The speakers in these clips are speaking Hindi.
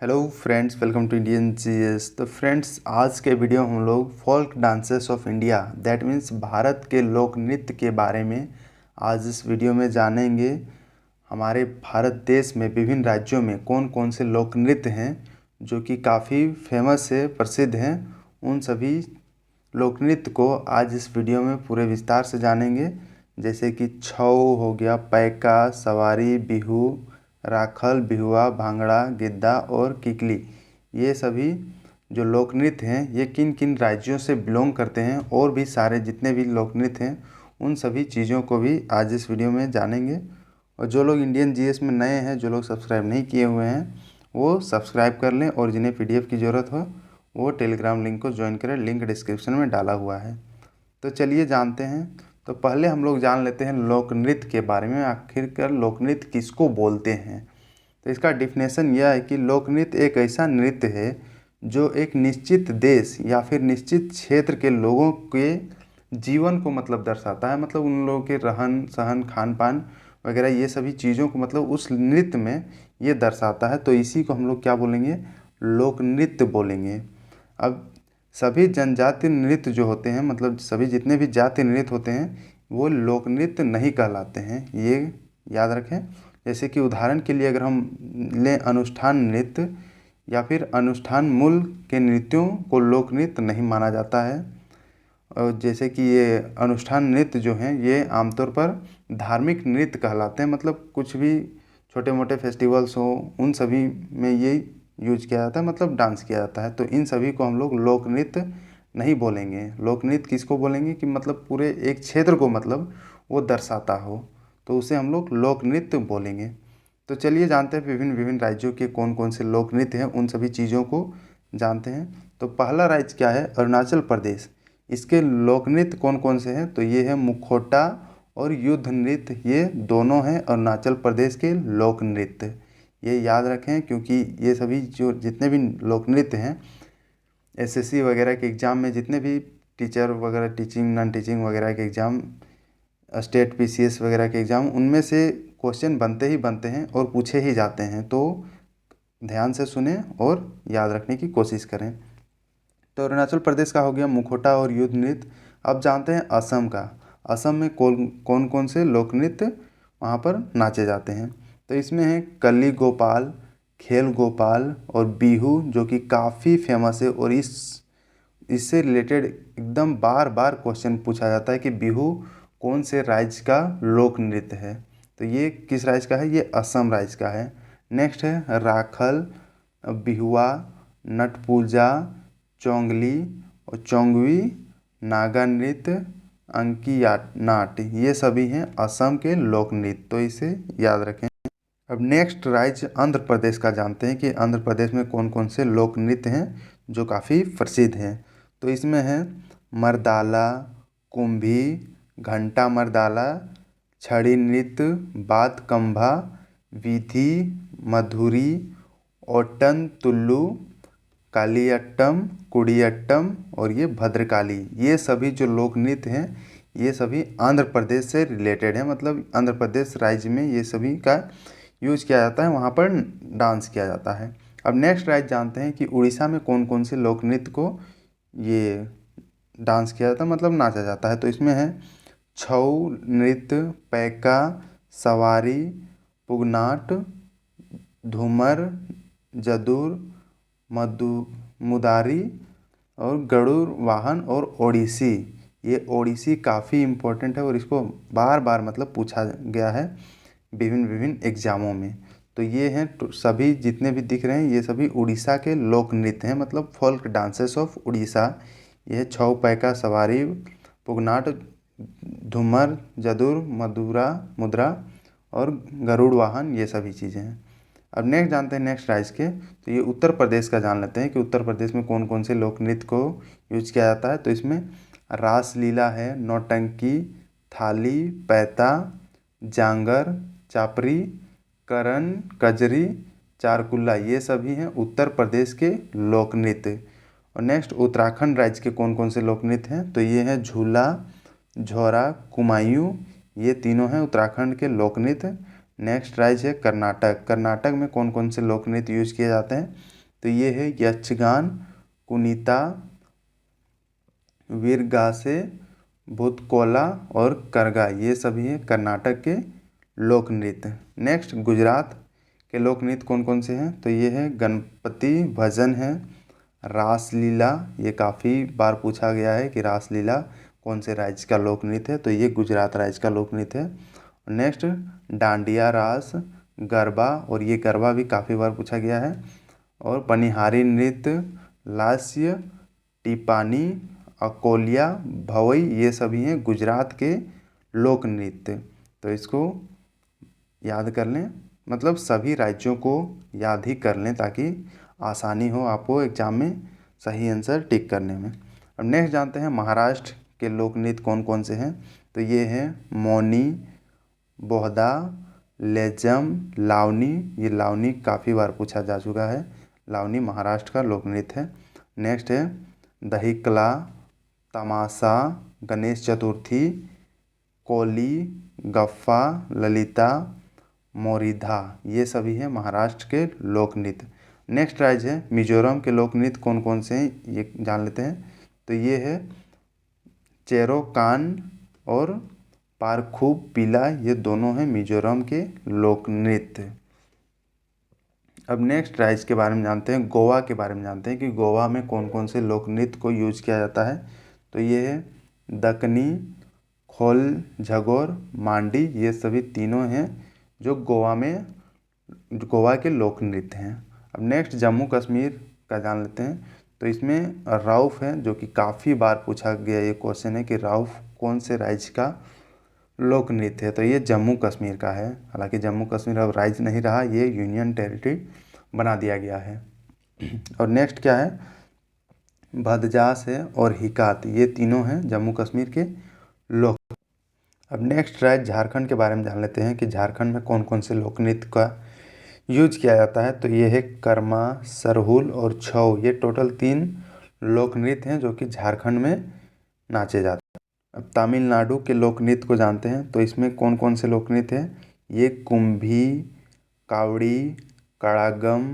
Hello friends, welcome to Indian GS. तो फ्रेंड्स, आज के वीडियो हम लोग folk dances of India that means Bharat के लोक नृत्य के बारे में आज इस वीडियो में जानेंगे। हमारे भारत देश में विभिन्न राज्यों में कौन कौन से लोक नृत्य हैं जो कि काफ़ी फेमस है, प्रसिद्ध हैं। उन सभी लोक नृत्य को आज इस वीडियो में पूरे विस्तार से जानेंगे, जैसे कि छऊ हो गया, पैका, सवारी, बिहू, राखल, बिहुआ, भांगड़ा, गिद्दा और किकली। ये सभी जो लोक नृत्य हैं ये किन किन राज्यों से बिलोंग करते हैं, और भी सारे जितने भी लोक नृत्य हैं उन सभी चीज़ों को भी आज इस वीडियो में जानेंगे। और जो लोग इंडियन जीएस में नए हैं, जो लोग सब्सक्राइब नहीं किए हुए हैं, वो सब्सक्राइब कर लें, और जिन्हें पीडीएफ की ज़रूरत हो वो टेलीग्राम लिंक को ज्वाइन करें, लिंक डिस्क्रिप्शन में डाला हुआ है। तो चलिए जानते हैं। तो पहले हम लोग जान लेते हैं लोक नृत्य के बारे में, आखिरकार लोक नृत्य किसको बोलते हैं। तो इसका डिफिनेशन यह है कि लोक नृत्य एक ऐसा नृत्य है जो एक निश्चित देश या फिर निश्चित क्षेत्र के लोगों के जीवन को मतलब दर्शाता है, मतलब उन लोगों के रहन सहन, खान पान वगैरह ये सभी चीज़ों को मतलब उस नृत्य में ये दर्शाता है। तो इसी को हम लोग क्या बोलेंगे, लोक नृत्य बोलेंगे। अब सभी जनजातीय नृत्य जो होते हैं, मतलब सभी जितने भी जातीय नृत्य होते हैं वो लोक नृत्य नहीं कहलाते हैं, ये याद रखें। जैसे कि उदाहरण के लिए अगर हम लें अनुष्ठान नृत्य या फिर अनुष्ठान मूल के नृत्यों को लोक नृत्य नहीं माना जाता है। और जैसे कि ये अनुष्ठान नृत्य जो हैं ये आमतौर पर धार्मिक नृत्य कहलाते हैं, मतलब कुछ भी छोटे मोटे फेस्टिवल्स हो उन सभी में ये यूज किया जाता है, मतलब डांस किया जाता है। तो इन सभी को हम लोग लोक नृत्य नहीं बोलेंगे। लोक नृत्य किसको बोलेंगे कि मतलब पूरे एक क्षेत्र को मतलब वो दर्शाता हो, तो उसे हम लोग लोक नृत्य बोलेंगे। तो चलिए जानते हैं विभिन्न विभिन्न राज्यों के कौन कौन से लोक नृत्य हैं, उन सभी चीज़ों को जानते हैं। तो पहला राज्य क्या है, अरुणाचल प्रदेश। इसके लोक नृत्य कौन कौन से हैं, तो ये है मुखौटा और युद्ध नृत्य, ये दोनों हैं अरुणाचल प्रदेश के लोक नृत्य। ये याद रखें क्योंकि ये सभी जो जितने भी लोक नृत्य हैं एसएससी वगैरह के एग्ज़ाम में, जितने भी टीचर वगैरह, टीचिंग नॉन टीचिंग वगैरह के एग्ज़ाम, स्टेट पीसीएस वगैरह के एग्ज़ाम, उनमें से क्वेश्चन बनते ही बनते हैं और पूछे ही जाते हैं। तो ध्यान से सुने और याद रखने की कोशिश करें। तो अरुणाचल प्रदेश का हो गया मुखौटा और युद्ध नृत्य। अब जानते हैं असम का। असम में कौन कौन से लोक नृत्य वहाँ पर नाचे जाते हैं। तो इसमें है कली गोपाल, खेल गोपाल और बिहू, जो कि काफ़ी फेमस है। और इससे रिलेटेड एकदम बार बार क्वेश्चन पूछा जाता है कि बिहू कौन से राज्य का लोक नृत्य है। तो ये किस राज्य का है, ये असम राज्य का है। नेक्स्ट है राखल, बिहुआ, नटपूजा, चोंगली और चोंगवी, नागा नृत्य, अंकिया नाट, ये सभी हैं असम के लोक नृत्य। तो इसे याद रखें। अब नेक्स्ट राज्य आंध्र प्रदेश का जानते हैं कि आंध्र प्रदेश में कौन कौन से लोक नृत्य हैं जो काफ़ी प्रसिद्ध हैं। तो इसमें है मर्दाला, कुंभी, घंटा मर्दाला, छड़ी नृत्य, बात कंभा, विधि, मधुरी, ओटन तुल्लू, कालियट्टम, कुडियट्टम और ये भद्रकाली। ये सभी जो लोक नृत्य हैं ये सभी आंध्र प्रदेश से रिलेटेड हैं, मतलब आंध्र प्रदेश राज्य में ये सभी का यूज किया जाता है, वहाँ पर डांस किया जाता है। अब नेक्स्ट राज्य जानते हैं कि उड़ीसा में कौन कौन से लोक नृत्य को ये डांस किया जाता है, मतलब नाचा जाता है। तो इसमें है छऊ नृत्य, पैका, सवारी, पुगनाट, धूमर, जदुर, मुदारी और गरुड़ वाहन और ओडिसी। ये ओडिसी काफ़ी इम्पोर्टेंट है और इसको बार बार मतलब पूछा गया है विभिन्न विभिन्न एग्जामों में। तो ये हैं सभी जितने भी दिख रहे हैं ये सभी उड़ीसा के लोक नृत्य हैं, मतलब फोल्क डांसेस ऑफ उड़ीसा। ये छऊ, पैका, सवारी, पुगनाट, धूमर, जदुर, मुद्रा और गरुड़ वाहन, ये सभी चीज़ें हैं। अब नेक्स्ट जानते हैं नेक्स्ट राज्य के। तो ये उत्तर प्रदेश का जान लेते हैं कि उत्तर प्रदेश में कौन कौन से लोक नृत्य को यूज किया जाता है। तो इसमें रासलीला है, नौटंकी, थाली, पैता, जांगर, चापरी, करन, कजरी, चारकुल्ला, ये सभी हैं उत्तर प्रदेश के लोक नृत्य। और नेक्स्ट उत्तराखंड राज्य के कौन कौन से लोक नृत्य हैं। तो ये हैं झूला, झोरा, कुमायूं, ये तीनों हैं उत्तराखंड के लोक नृत्य। नेक्स्ट राज्य है कर्नाटक। कर्नाटक में कौन कौन से लोक नृत्य यूज किए जाते हैं? तो ये है यक्षगान, कुनिता, वीरगासे, भूतकोला और करगा, ये सभी हैं कर्नाटक के लोक नृत्य। नेक्स्ट गुजरात के लोक नृत्य कौन कौन से हैं? तो ये है गणपति भजन है, रासलीला, ये काफ़ी बार पूछा गया है कि रासलीला कौन से राज्य का लोक नृत्य है? तो ये गुजरात राज्य का लोक नृत्य है। नेक्स्ट डांडिया रास, गरबा, और ये गरबा भी काफ़ी बार पूछा गया है। और पनिहारी नृत्य, लास्य, टिपानी, अकोलिया, भवई, ये सभी हैं गुजरात के लोक नृत्य। तो इसको याद कर लें, मतलब सभी राज्यों को याद ही कर लें ताकि आसानी हो आपको एग्जाम में सही आंसर टिक करने में। अब नेक्स्ट जानते हैं महाराष्ट्र के लोक नृत्य कौन कौन से हैं? तो ये हैं मौनी, बोहदा, लेजम, लावनी, ये लावनी काफ़ी बार पूछा जा चुका है, लावनी महाराष्ट्र का लोक नृत्य है। नेक्स्ट है दहिकला, तमाशा, गणेश चतुर्थी, कोली, गफ्फा, ललिता, मोरिधा, ये सभी हैं महाराष्ट्र के लोक नृत्य। नेक्स्ट राज्य है मिजोरम के लोक नृत्य कौन कौन से हैं, ये जान लेते हैं। तो ये है चेरोकान और पारखूब पीला, ये दोनों हैं मिजोरम के लोक नृत्य। अब नेक्स्ट राज्य के बारे में जानते हैं, गोवा के बारे में जानते हैं कि गोवा में कौन कौन से लोक नृत्य को यूज किया जाता है। तो ये है दक्कनी, खोल झगोर, मांडी, ये सभी तीनों हैं जो गोवा के लोक नृत्य हैं। अब नेक्स्ट जम्मू कश्मीर का जान लेते हैं। तो इसमें राउफ है, जो कि काफ़ी बार पूछा गया ये क्वेश्चन है कि राउफ कौन से राज्य का लोक नृत्य है? तो ये जम्मू कश्मीर का है। हालांकि जम्मू कश्मीर अब राज्य नहीं रहा, ये यूनियन टेरिटरी बना दिया गया है। और नेक्स्ट क्या है, भदजास है और हिकात, ये तीनों हैं जम्मू कश्मीर के लोक। अब नेक्स्ट राज्य झारखंड के बारे में जान लेते हैं कि झारखंड में कौन कौन से लोक नृत्य का यूज किया जाता है। तो ये है कर्मा, सरहुल और छऊ, ये टोटल 3 लोक नृत्य हैं जो कि झारखंड में नाचे जाते हैं। अब तमिलनाडु के लोक नृत्य को जानते हैं। तो इसमें कौन कौन से लोक नृत्य हैं? ये कुंभी, कावड़ी, कड़ागम,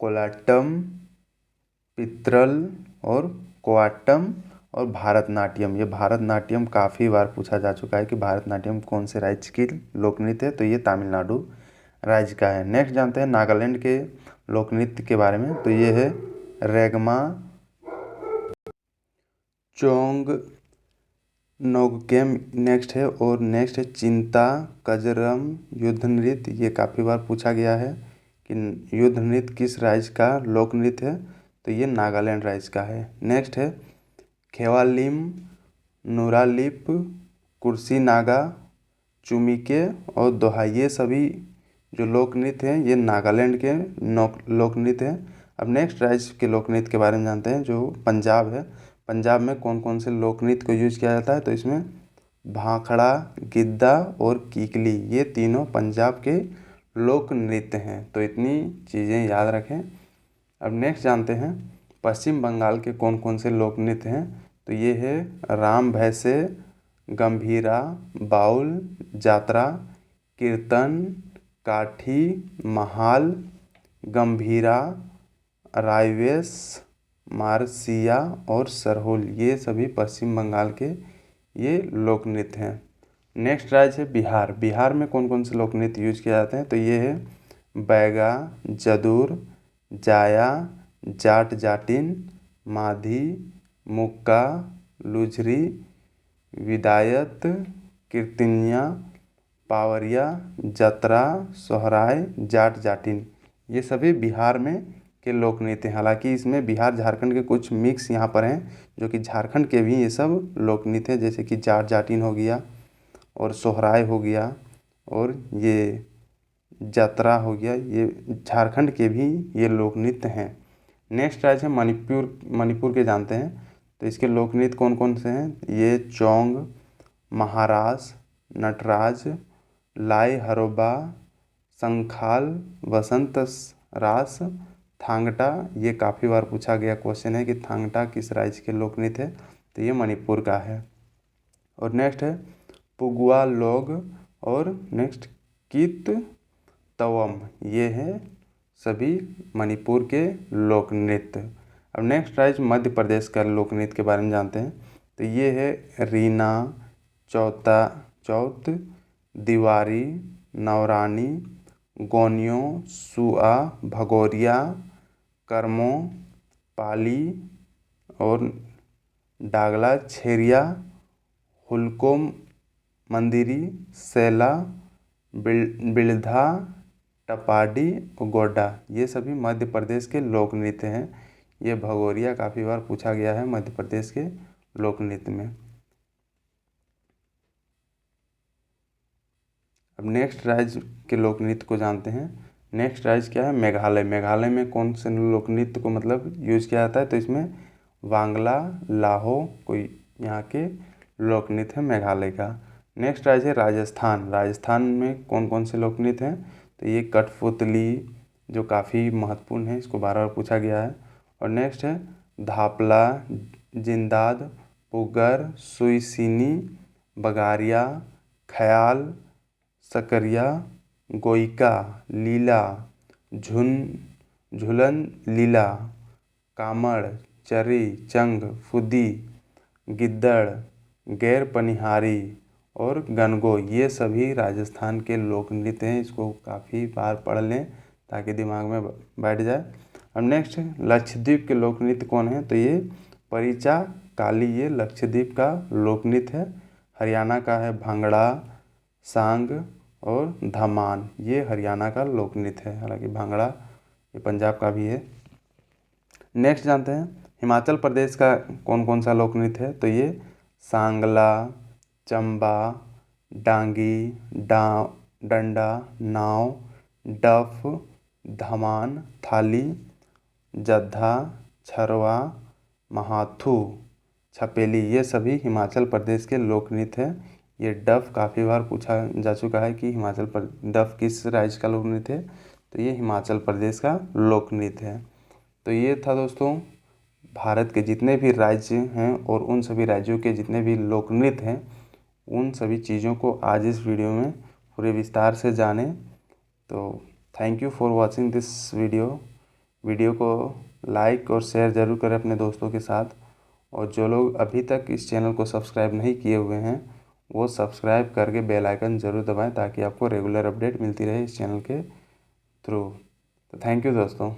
कोलाटम, पित्रल और कोआटम और भारतनाट्यम। ये भारतनाट्यम काफ़ी बार पूछा जा चुका है कि भारतनाट्यम कौन से राज्य की लोक नृत्य है? तो ये तमिलनाडु राज्य का है। नेक्स्ट जानते हैं नागालैंड के लोक नृत्य के बारे में। तो ये है रेगमा, चोंग नोगकेम नेक्स्ट है, और नेक्स्ट है चिंता, कजरम, युद्ध नृत्य, ये काफ़ी बार पूछा गया है कि युद्ध नृत्य किस राज्य का लोक नृत्य है? तो ये नागालैंड राज्य का है। नेक्स्ट है खेवालिम, नूरालिप, कुर्सी नागा, चुमिके और दोहा, ये सभी जो लोक नृत्य हैं ये नागालैंड के लोक नृत्य हैं। अब नेक्स्ट राज्य के लोक नृत्य के बारे में जानते हैं जो पंजाब है। पंजाब में कौन कौन से लोक नृत्य को यूज किया जाता है? तो इसमें भाखड़ा, गिद्दा और कीकली, ये तीनों पंजाब के लोक नृत्य हैं। तो इतनी चीज़ें याद रखें। अब नेक्स्ट जानते हैं पश्चिम बंगाल के कौन कौन से लोक नृत्य हैं। तो ये है राम भैसे, गंभीरा, बाउल, जात्रा, कीर्तन, काठी, महाल, गंभीरा, रायवेश, मारसिया और सरहुल, ये सभी पश्चिम बंगाल के ये लोक नृत्य हैं। नेक्स्ट राज्य है बिहार। बिहार में कौन कौन से लोक नृत्य यूज किए जाते हैं? तो ये है बैगा, जदूर, जाया, जाट जाटिन, माधी, मुक्का, लुझरी, विदायत, कीर्तनिया, पावरिया, जतरा, सोहराय, जाट जाटिन, ये सभी बिहार में के लोक नृत्य हैं। हालांकि इसमें बिहार झारखंड के कुछ मिक्स यहाँ पर हैं जो कि झारखंड के भी ये सब लोक नृत्य हैं, जैसे कि जाट जाटिन हो गया और सोहराय हो गया और ये जतरा हो गया, ये झारखंड के भी ये लोक नृत्य हैं। नेक्स्ट राज्य है मणिपुर। मणिपुर के जानते हैं। तो इसके लोक नृत्य कौन कौन से हैं? ये चोंग, महारास, नटराज, लाई हरोबा, संखाल, वसंत रास, थांगटा, ये काफ़ी बार पूछा गया क्वेश्चन है कि थांगटा किस राज्य के लोक नृत्य है? तो ये मणिपुर का है। और नेक्स्ट है पुगुआ लोग और नेक्स्ट कित तवम, ये है सभी मणिपुर के लोक नृत्य। अब नेक्स्ट राज्य मध्य प्रदेश का लोक नृत्य के बारे में जानते हैं। तो ये है रीना, चौथ, दिवारी, नवरानी, गोनियों, सुआ, भगोरिया, कर्मो, पाली और डागला, छेरिया, हुलको, मंदिरी, सैला, बिलधा, टपाडी और गोड्डा, ये सभी मध्य प्रदेश के लोक नृत्य हैं। ये भगोरिया काफ़ी बार पूछा गया है मध्य प्रदेश के लोक नृत्य में। अब नेक्स्ट राज्य के लोक नृत्य को जानते हैं। नेक्स्ट राज्य क्या है? मेघालय। मेघालय में कौन से लोक नृत्य को मतलब यूज़ किया जाता है? तो इसमें वांगला, लाहो कोई यहाँ के लोक नृत्य है मेघालय का। नेक्स्ट राज्य है राजस्थान। राजस्थान में कौन कौन से लोक नृत्य हैं? तो ये कठपुतली जो काफ़ी महत्वपूर्ण है, इसको बार बार पूछा गया है। और नेक्स्ट है धापला, जिंदाद, पुगर, सुईसिनी, बगारिया, ख्याल, सकरिया, गोइका, लीला, झुलन लीला, कामड़, चरी, चंग, फुदी, गिद्दड़, गैर पनिहारी और गनगो, ये सभी राजस्थान के लोक नृत्य हैं। इसको काफ़ी बार पढ़ लें ताकि दिमाग में बैठ जाए। अब नेक्स्ट लक्षद्वीप के लोक नृत्य कौन है? तो ये परिचा काली, ये लक्षद्वीप का लोक नृत्य है। हरियाणा का है भांगड़ा, सांग और धमान, ये हरियाणा का लोक नृत्य है। हालांकि भांगड़ा ये पंजाब का भी है। नेक्स्ट जानते हैं हिमाचल प्रदेश का कौन कौन सा लोक नृत्य है? तो ये सांगला, चंबा, डांगी, डंडा, नाव, डफ, धमान, थाली, जद्धा, छरवा, महाथू, छपेली, ये सभी हिमाचल प्रदेश के लोक नृत्य हैं। ये डफ काफ़ी बार पूछा जा चुका है कि डफ किस राज्य का लोक नृत्य है? तो ये हिमाचल प्रदेश का लोक नृत्य है। तो ये था दोस्तों भारत के जितने भी राज्य हैं और उन सभी राज्यों के जितने भी लोक नृत्य हैं, उन सभी चीज़ों को आज इस वीडियो में पूरे विस्तार से जाने। तो thank you for watching this video को लाइक और शेयर ज़रूर करें अपने दोस्तों के साथ। और जो लोग अभी तक इस चैनल को सब्सक्राइब नहीं किए हुए हैं, वो सब्सक्राइब करके बेल आइकन ज़रूर दबाएं ताकि आपको रेगुलर अपडेट मिलती रहे इस चैनल के थ्रू। तो थैंक यू दोस्तों।